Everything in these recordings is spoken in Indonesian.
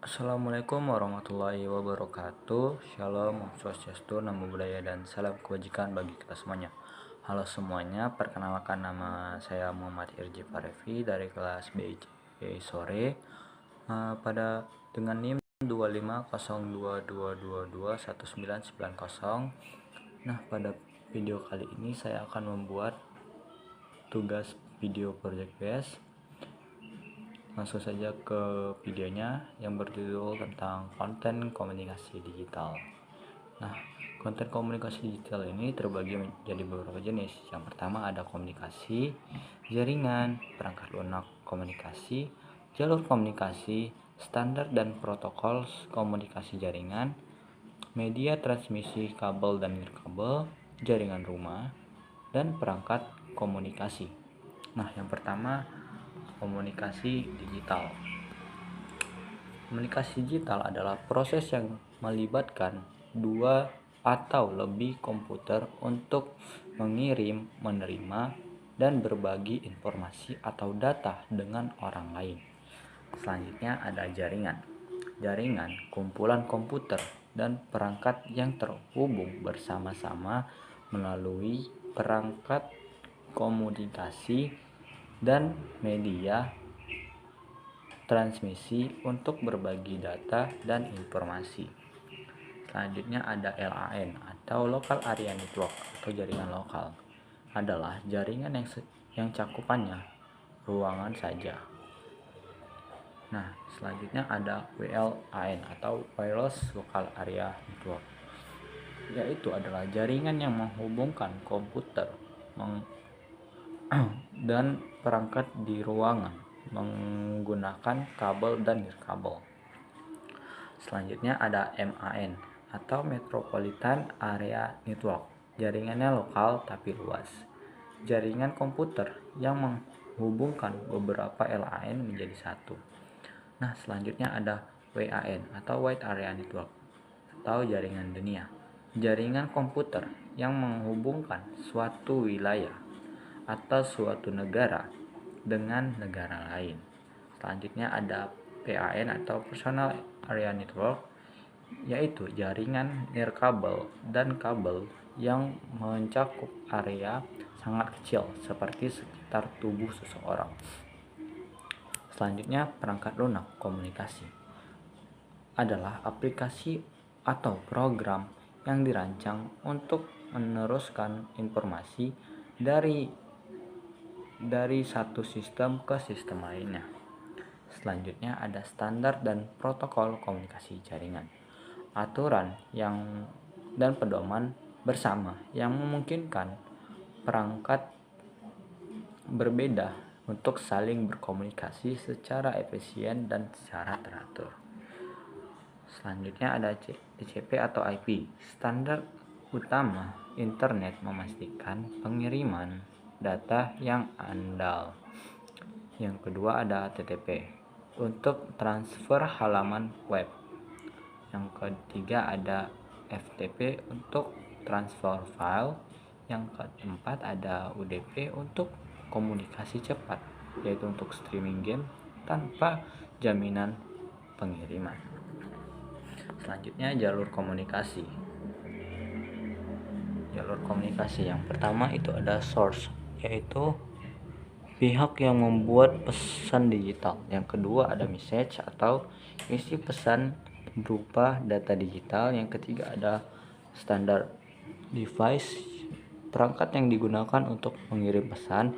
Assalamualaikum warahmatullahi wabarakatuh. Shalom, Om Swastiastu, Namo Buddhaya, dan salam kebajikan bagi kita semuanya. Halo semuanya, perkenalkan nama saya Muhammad Irji Farevi dari kelas BIJ sore pada dengan NIM 250222219990. Nah, pada video kali ini saya akan membuat tugas video project base. Langsung saja ke videonya yang berjudul tentang konten komunikasi digital. Nah, konten komunikasi digital ini terbagi menjadi beberapa jenis. Yang pertama ada komunikasi, jaringan, perangkat lunak komunikasi, jalur komunikasi, standar dan protokol komunikasi jaringan, media transmisi kabel dan nirkabel, jaringan rumah, dan perangkat komunikasi. Nah, yang pertama komunikasi digital. Komunikasi digital adalah proses yang melibatkan dua atau lebih komputer untuk mengirim, menerima, dan berbagi informasi atau data dengan orang lain. Selanjutnya ada jaringan. Jaringan kumpulan komputer dan perangkat yang terhubung bersama-sama melalui perangkat komunikasi dan media transmisi untuk berbagi data dan informasi. Selanjutnya ada LAN atau Local Area Network atau jaringan lokal. Adalah jaringan yang cakupannya ruangan saja. Nah, selanjutnya ada WLAN atau Wireless Local Area Network. Yaitu adalah jaringan yang menghubungkan komputer dan perangkat di ruangan menggunakan kabel dan nirkabel. Selanjutnya ada MAN atau Metropolitan Area Network. Jaringannya lokal tapi luas. Jaringan komputer yang menghubungkan beberapa LAN menjadi satu. Nah, selanjutnya ada WAN atau Wide Area Network atau jaringan dunia. Jaringan komputer yang menghubungkan suatu wilayah atau suatu negara dengan negara lain. Selanjutnya ada PAN atau Personal Area Network, yaitu jaringan nirkabel dan kabel yang mencakup area sangat kecil seperti sekitar tubuh seseorang. Selanjutnya perangkat lunak komunikasi adalah aplikasi atau program yang dirancang untuk meneruskan informasi dari satu sistem ke sistem lainnya. Selanjutnya ada standar dan protokol komunikasi jaringan. Aturan dan pedoman bersama yang memungkinkan perangkat berbeda untuk saling berkomunikasi secara efisien dan secara teratur. Selanjutnya ada TCP atau IP. Standar utama internet memastikan pengiriman data yang andal. Yang kedua ada TTP untuk transfer halaman web. Yang ketiga ada FTP untuk transfer file. Yang keempat ada UDP untuk komunikasi cepat, yaitu untuk streaming game tanpa jaminan pengiriman. Selanjutnya jalur komunikasi. Jalur komunikasi yang pertama itu ada source, yaitu pihak yang membuat pesan digital. Yang kedua ada message atau isi pesan berupa data digital. Yang ketiga ada standard device, perangkat yang digunakan untuk mengirim pesan.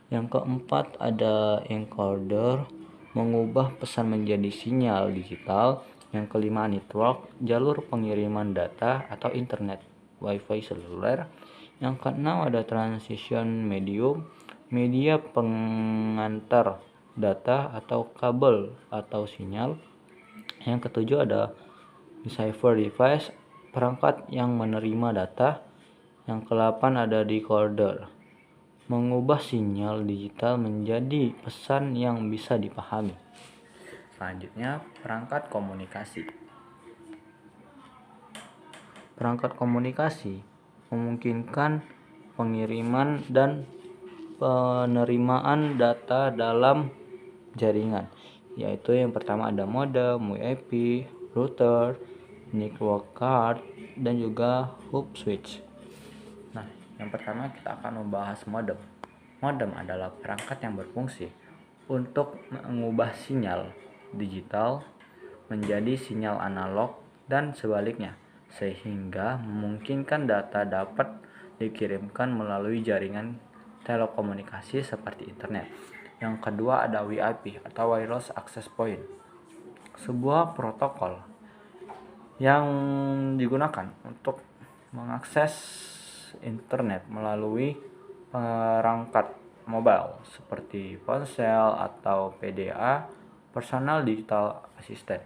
Yang keempat ada encoder, mengubah pesan menjadi sinyal digital. Yang kelima network, jalur pengiriman data atau internet wifi seluler. Yang keenam ada transition medium, media pengantar data atau kabel atau sinyal. Yang ketujuh ada decipher device, perangkat yang menerima data. Yang kedelapan ada decoder, mengubah sinyal digital menjadi pesan yang bisa dipahami. Selanjutnya perangkat komunikasi. Perangkat komunikasi memungkinkan pengiriman dan penerimaan data dalam jaringan. yaitu yang pertama ada modem, WiFi, router, network card, dan juga hub switch. Nah, yang pertama kita akan membahas modem. Modem adalah perangkat yang berfungsi untuk mengubah sinyal digital menjadi sinyal analog dan sebaliknya, sehingga memungkinkan data dapat dikirimkan melalui jaringan telekomunikasi seperti internet. Yang kedua ada WiFi atau Wireless Access Point, sebuah protokol yang digunakan untuk mengakses internet melalui perangkat mobile seperti ponsel atau PDA, personal digital assistant.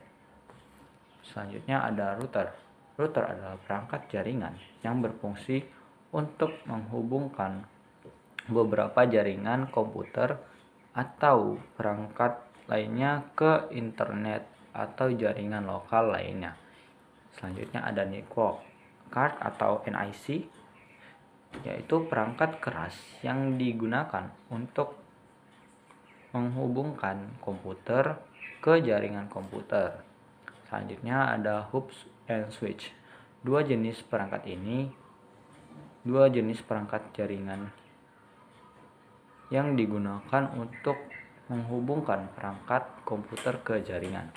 Selanjutnya ada router. Router adalah perangkat jaringan yang berfungsi untuk menghubungkan beberapa jaringan komputer atau perangkat lainnya ke internet atau jaringan lokal lainnya. Selanjutnya ada network card atau NIC, yaitu perangkat keras yang digunakan untuk menghubungkan komputer ke jaringan komputer. Selanjutnya ada hub and switch. Dua jenis perangkat jaringan yang digunakan untuk menghubungkan perangkat komputer ke jaringan.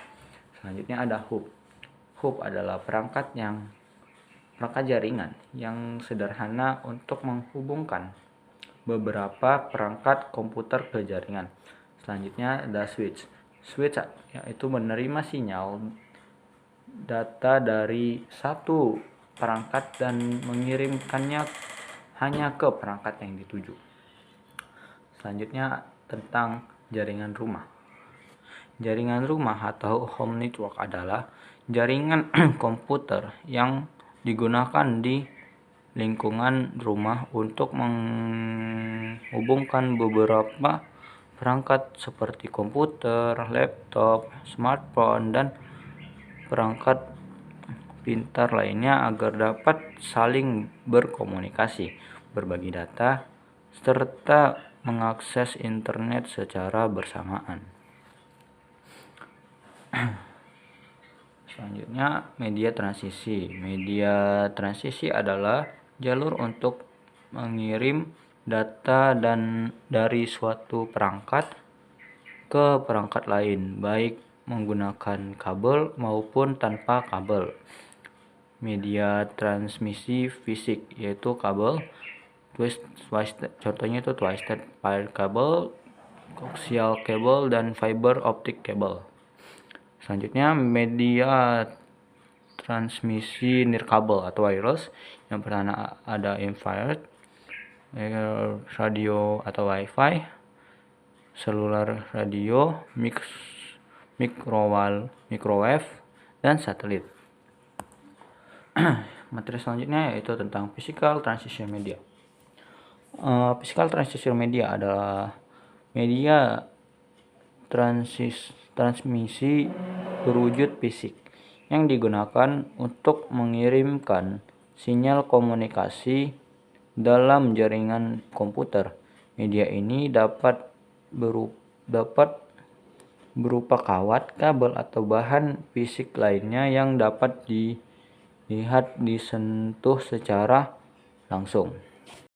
Selanjutnya ada hub. Hub adalah perangkat jaringan yang sederhana untuk menghubungkan beberapa perangkat komputer ke jaringan. Selanjutnya ada switch. Switch yaitu menerima sinyal data dari satu perangkat dan mengirimkannya hanya ke perangkat yang dituju. Selanjutnya tentang jaringan rumah. Jaringan rumah atau home network adalah jaringan komputer yang digunakan di lingkungan rumah untuk menghubungkan beberapa perangkat seperti komputer, laptop, smartphone, dan perangkat pintar lainnya agar dapat saling berkomunikasi, berbagi data, serta mengakses internet secara bersamaan. Selanjutnya, media transisi. Media transisi adalah jalur untuk mengirim data dari suatu perangkat ke perangkat lain, baik menggunakan kabel maupun tanpa kabel. Media transmisi fisik yaitu kabel, contohnya itu twisted pair cable, coaxial cable, dan fiber optic cable. Selanjutnya media transmisi nirkabel atau wireless. Yang pertama ada infrared, radio atau wifi, seluler radio, microwave, dan satelit. Materi selanjutnya yaitu tentang physical transition media. Physical transition media adalah media transmisi berwujud fisik yang digunakan untuk mengirimkan sinyal komunikasi dalam jaringan komputer. Media ini dapat berupa kawat, kabel, atau bahan fisik lainnya yang dapat dilihat disentuh secara langsung.